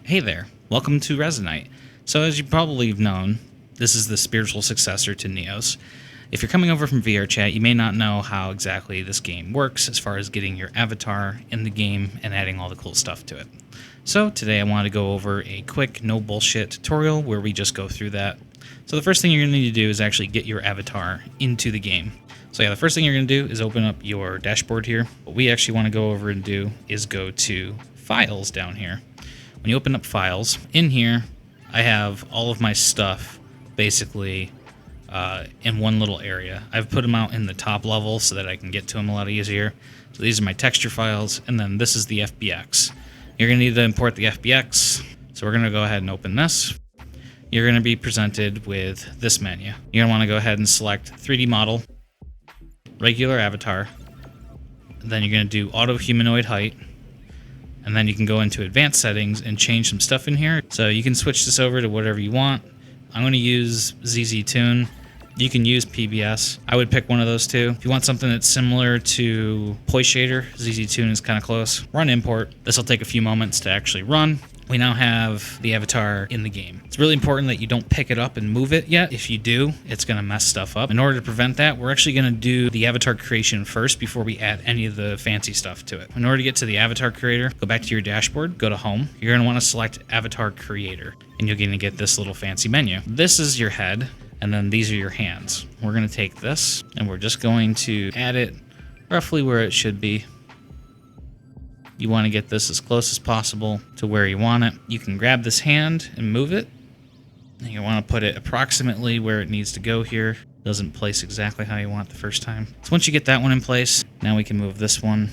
Hey there, welcome to Resonite. So as you probably have known, this is the spiritual successor to Neos. If you're coming over from VR chat, you may not know how exactly this game works as far as getting your avatar in the game and adding all the cool stuff to it. So today I want to go over a quick no bullshit tutorial where we just go through that. So the first thing you're going to need to do is actually get your avatar into the game. So yeah, the first thing you're going to do is open up your dashboard here. What we actually want to go over and do is go to Files down here. When you open up Files, in here I have all of my stuff basically in one little area. I've put them out in the top level so that I can get to them a lot easier. So these are my texture files, and then this is the FBX. You're going to need to import the FBX, so we're going to go ahead and open this. You're going to be presented with this menu. You're going to want to go ahead and select 3D model, regular avatar, then you're going to do auto humanoid height, and then you can go into advanced settings and change some stuff in here. So you can switch this over to whatever you want. I'm going to use ZZ Tune. You can use PBS. I would pick one of those two. If you want something that's similar to Poi Shader, ZZ Tune is kind of close. Run import. This will take a few moments to actually run. We now have the avatar in the game. It's really important that you don't pick it up and move it yet. If you do, it's going to mess stuff up. In order to prevent that, we're actually going to do the avatar creation first before we add any of the fancy stuff to it. In order to get to the avatar creator, go back to your dashboard, go to home. You're going to want to select avatar creator, and you're going to get this little fancy menu. This is your head, and then these are your hands. We're going to take this, and we're just going to add it roughly where it should be. You want to get this as close as possible to where you want it. You can grab this hand and move it. And you want to put it approximately where it needs to go here. Doesn't place exactly how you want the first time. So once you get that one in place, now we can move this one.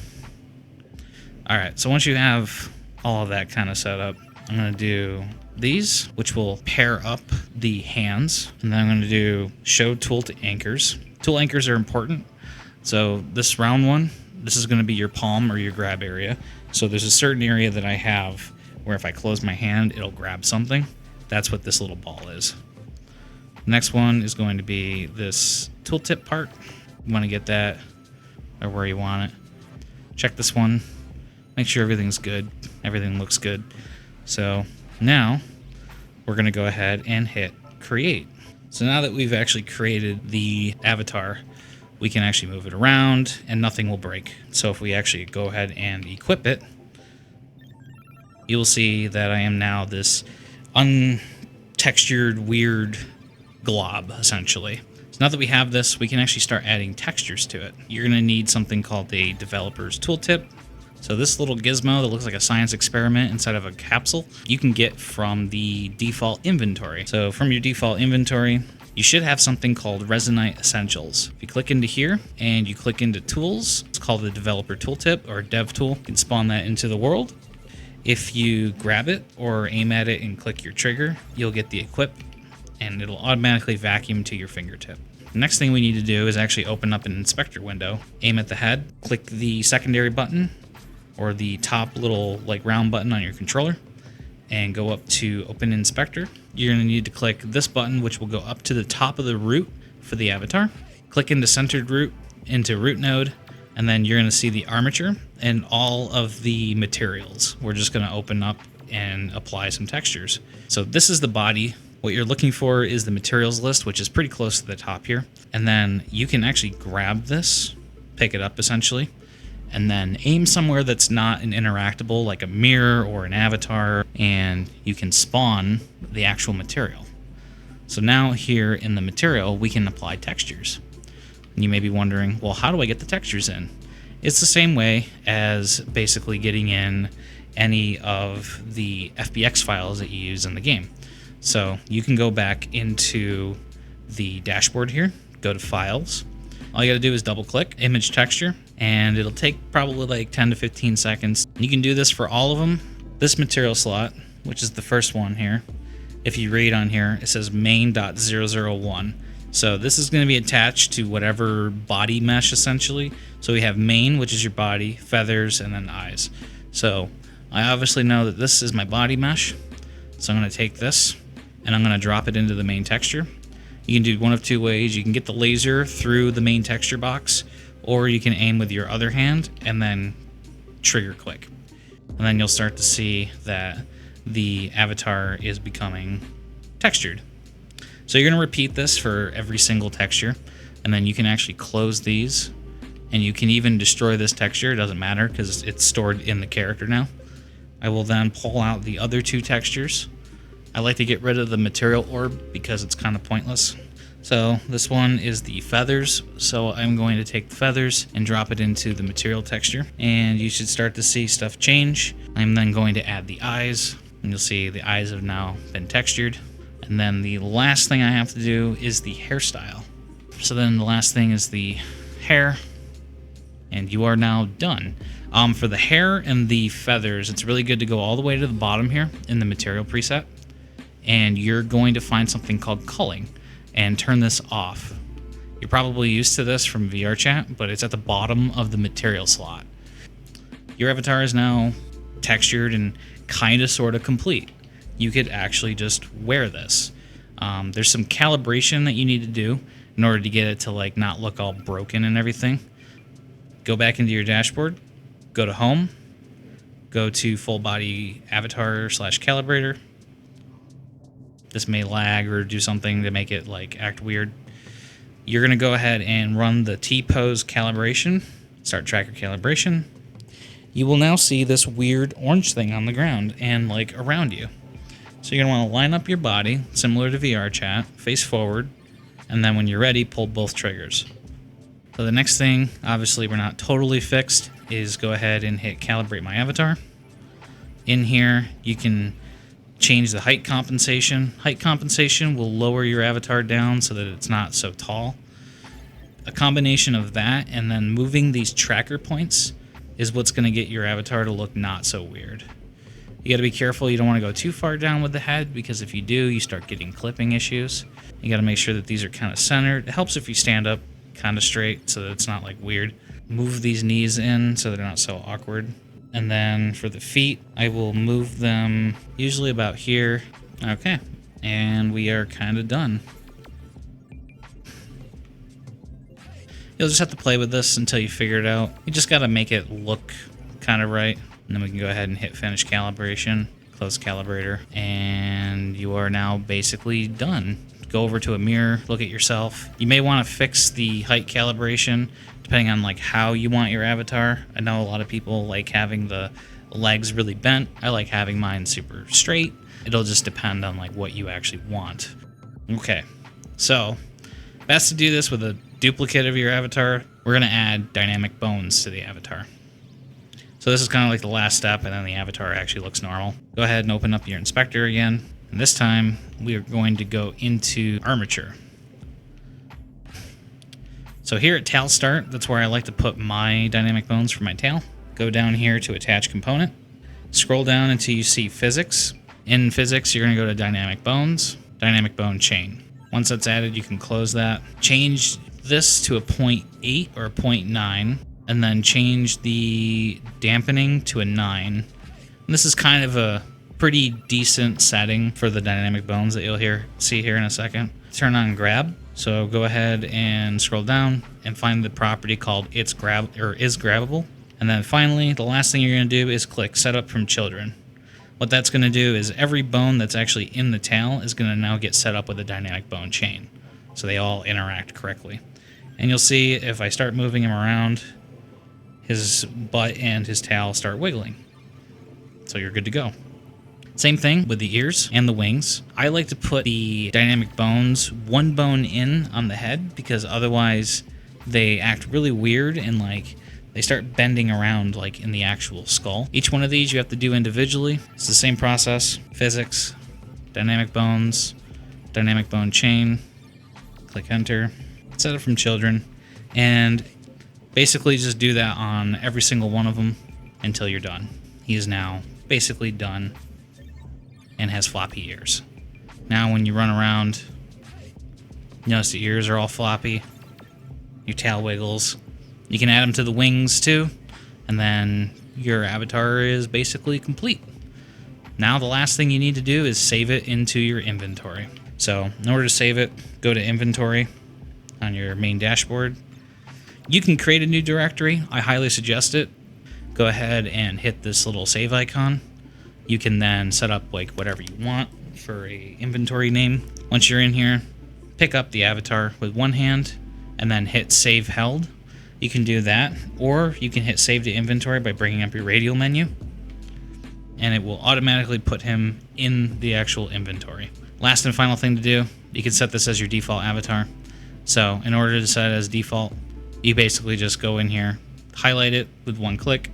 All right, so once you have all of that kind of set up, I'm going to do these, which will pair up the hands. And then I'm going to do show tool to anchors. Tool anchors are important. So this round one, this is going to be your palm or your grab area. So there's a certain area that I have where if I close my hand, it'll grab something. That's what this little ball is. The next one is going to be this tooltip part. You want to get that or where you want it. Check this one. Make sure everything's good. Everything looks good. So now we're going to go ahead and hit create. So now that we've actually created the avatar, we can actually move it around and nothing will break. So if we actually go ahead and equip it, you will see that I am now this untextured, weird glob, essentially. So now that we have this, we can actually start adding textures to it. You're going to need something called a developer's tooltip. So this little gizmo that looks like a science experiment inside of a capsule, you can get from the default inventory. So from your default inventory, you should have something called Resonite Essentials. If you click into here and you click into tools, it's called the developer tooltip or dev tool. You can spawn that into the world. If you grab it or aim at it and click your trigger, you'll get the equip and it'll automatically vacuum to your fingertip. The next thing we need to do is actually open up an inspector window, aim at the head, click the secondary button or the top little like round button on your controller and go up to open inspector. You're going to need to click this button, which will go up to the top of the root for the avatar. Click into centered root, into root node, and then you're going to see the armature and all of the materials. We're just going to open up and apply some textures. So this is the body. What you're looking for is the materials list, which is pretty close to the top here. And then you can actually grab this, pick it up essentially, and then aim somewhere that's not an interactable, like a mirror or an avatar, and you can spawn the actual material. So now here in the material, we can apply textures. And you may be wondering, well, how do I get the textures in? It's the same way as basically getting in any of the FBX files that you use in the game. So you can go back into the dashboard here, go to Files. All you got to do is double click image texture, and it'll take probably like 10 to 15 seconds. You can do this for all of them. This material slot, which is the first one here, if you read on here, it says main.001. So this is going to be attached to whatever body mesh essentially. So we have main, which is your body, feathers, and then eyes. So I obviously know that this is my body mesh. So I'm going to take this and I'm going to drop it into the main texture. You can do one of two ways. You can get the laser through the main texture box, or you can aim with your other hand and then trigger click. And then you'll start to see that the avatar is becoming textured. So you're going to repeat this for every single texture, and then you can actually close these, and you can even destroy this texture. It doesn't matter because it's stored in the character now. I will then pull out the other two textures. I like to get rid of the material orb because it's kind of pointless. So this one is the feathers. So I'm going to take the feathers and drop it into the material texture, and you should start to see stuff change. I'm then going to add the eyes, and you'll see the eyes have now been textured. And then the last thing I have to do is the hairstyle. So then the last thing is the hair, and you are now done. For the hair and the feathers, it's really good to go all the way to the bottom here in the material preset, and you're going to find something called culling and turn this off. You're probably used to this from VR chat, but it's at the bottom of the material slot. Your avatar is now textured and kind of sort of complete. You could actually just wear this. There's some calibration that you need to do in order to get it to like not look all broken and everything. Go back into your dashboard, go to home, go to full body avatar / calibrator. This may lag or do something to make it like act weird. You're gonna go ahead and run the T-pose calibration, start tracker calibration. You will now see this weird orange thing on the ground and like around you. So you're gonna wanna line up your body, similar to VR chat, face forward, and then when you're ready, pull both triggers. So the next thing, obviously we're not totally fixed, is go ahead and hit calibrate my avatar. In here, you can change the height compensation. Height compensation will lower your avatar down so that it's not so tall. A combination of that and then moving these tracker points is what's gonna get your avatar to look not so weird. You got to be careful. You don't want to go too far down with the head because if you do, you start getting clipping issues. You got to make sure that these are kind of centered. It helps if you stand up kind of straight so that it's not like weird. Move these knees in so they're not so awkward. And then for the feet, I will move them usually about here. Okay, and we are kind of done. You'll just have to play with this until you figure it out. You just got to make it look kind of right. And then we can go ahead and hit finish calibration, close calibrator, and you are now basically done. Go over to a mirror, look at yourself. You may want to fix the height calibration depending on like how you want your avatar. I know a lot of people like having the legs really bent. I like having mine super straight. It'll just depend on like what you actually want. Okay, so best to do this with a duplicate of your avatar. We're gonna add dynamic bones to the avatar. So this is kind of like the last step, and then the avatar actually looks normal. Go ahead and open up your inspector again. And this time, we are going to go into armature. So here at tail start, that's where I like to put my dynamic bones for my tail. Go down here to attach component. Scroll down until you see physics. In physics, you're gonna go to dynamic bones, dynamic bone chain. Once that's added, you can close that. Change this to a 0.8 or a 0.9. And then change the dampening to a 9. And this is kind of a pretty decent setting for the dynamic bones that you'll see here in a second. Turn on grab. So go ahead and scroll down and find the property called is grabbable. And then finally, the last thing you're going to do is click setup from children. What that's going to do is every bone that's actually in the tail is going to now get set up with a dynamic bone chain. So they all interact correctly. And you'll see if I start moving him around, his butt and his tail start wiggling. So you're good to go. Same thing with the ears and the wings. I like to put the dynamic bones one bone in on the head because otherwise they act really weird and like they start bending around like in the actual skull. Each one of these you have to do individually. It's the same process. Physics, dynamic bones, dynamic bone chain, click enter, set it from children, and basically just do that on every single one of them until you're done. He is now basically done and has floppy ears. Now when you run around, notice the ears are all floppy, your tail wiggles. You can add them to the wings too, and then your avatar is basically complete. Now the last thing you need to do is save it into your inventory. So in order to save it, go to inventory on your main dashboard. You can create a new directory. I highly suggest it. Go ahead and hit this little save icon, You can then set up like whatever you want for a inventory name. Once you're in here, pick up the avatar with one hand and then hit save held. You can do that, or you can hit save to inventory by bringing up your radial menu, and it will automatically put him in the actual inventory. Last and final thing to do, you can set this as your default avatar. So in order to set it as default, you basically just go in here, highlight it with one click,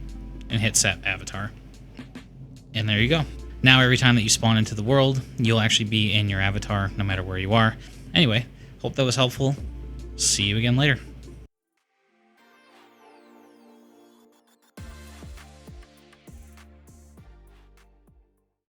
and hit set avatar. And there you go. Now every time that you spawn into the world, you'll actually be in your avatar no matter where you are. Anyway, hope that was helpful. See you again later.